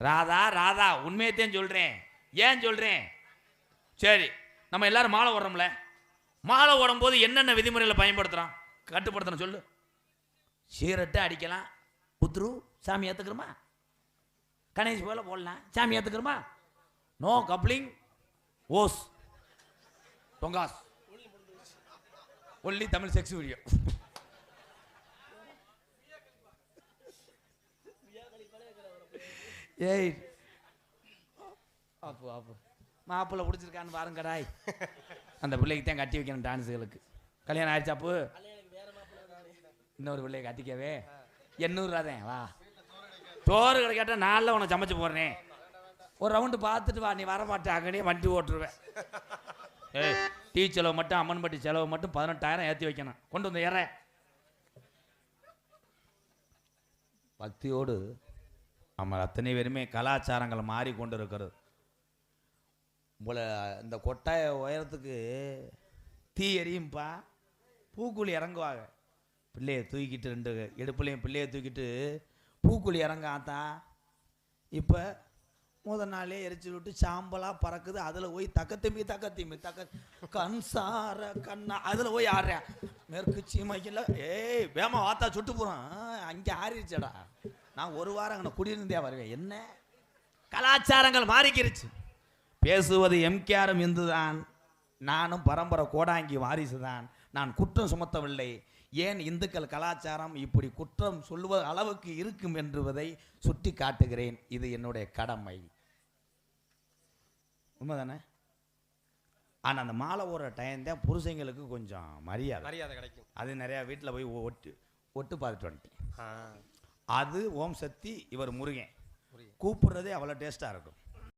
ராதா ராதா உண்மையத்தையும் சொல்கிறேன். ஏன் சொல்கிறேன்? சரி, நம்ம எல்லாரும் மாலை ஓடுறோம்ல, மாலை ஓடும்போது என்னென்ன விதிமுறைகளை பயன்படுத்துகிறோம், கட்டுப்படுத்தணும் சொல்லு. சீரட்டை அடிக்கலாம், புத்ரு சாமி ஏற்றுக்கிறோமா, கணேஷ் போல போடலாம் சாமி ஏற்றுக்கிறோமா, நோ கப்ளிங் ஓஸ் தொங்காஸ் ஒன்லி தமிழ் செக்ஸ் வீடியோ. ஏய் ஆப்பு ஆப்பு மாப்பிள்ளை பிடிச்சிருக்கான்னு பாருங்கடாய். அந்த பிள்ளைக்கு தான் கட்டி வைக்கணும் டான்ஸுகளுக்கு. கல்யாணம் ஆயிடுச்சாப்பு? இன்னொரு பிள்ளைய கட்டிக்கவே 800 ரூபா தான். வா சோறு கிடைக்காட்டா நாளில் உனக்கு சமைச்சு போடுறேன். ஒரு ரவுண்டு பார்த்துட்டு வா, நீ வரமாட்டே அங்கனே வண்டி ஓட்டுருவேன். ஏய் டீ செலவு மட்டும் அம்மன்பட்டி செலவு மட்டும் 18,000 ஏற்றி வைக்கணும். கொண்டு வந்து ஏற பக்தியோடு நம்ம அத்தனை பேருமே கலாச்சாரங்களை மாறி கொண்டு இருக்கிறது. உங்களை இந்த கொட்டாய உயரத்துக்கு தீ எரியும்பா, பூக்குழி இறங்குவாங்க. பிள்ளையை தூக்கிட்டு 2 இடுப்புலையும் பிள்ளையை தூக்கிட்டு பூக்குழி இறங்க ஆத்தா. இப்போ முதல் நாளே எரிச்சு விட்டு சாம்பலாக பறக்குது. அதில் போய் தக்கத்திமி கண்சார கண்ணா அதில் போய் ஆடுறேன். மேற்கு சீமைக்கில் ஏய் வேமா வாத்தா சுட்டு போகிறான். அங்கே ஆறிடுச்சடா. நான் ஒரு வாரம் அங்கே குடியிருந்தே வருவேன். என்ன கலாச்சாரங்கள் மாறிக்கிருச்சு. பேசுவது எம்கேஆரும் இந்து தான், நானும் பரம்பரை கோடாங்கி வாரிசு தான். நான் குற்றம் சுமத்தவில்லை. ஏன் இந்துக்கள் கலாச்சாரம் இப்படி குற்றம் சொல்லுவது அளவுக்கு இருக்கும் என்பதை சுட்டி காட்டுகிறேன். இது என்னுடைய கடமை. உண்மைதானே? ஆனால் அந்த மாலை ஓடுற டைம் தான் புருஷங்களுக்கு கொஞ்சம் மரியாதை கிடைக்கும். அது நிறையா வீட்டில் போய் ஒட்டு பார்த்துட்டு வந்துட்டேன். அது ஓம் சக்தி, இவர் முருகன் கூப்பிடுறதே அவ்வளோ டேஸ்ட்டாக இருக்கும்.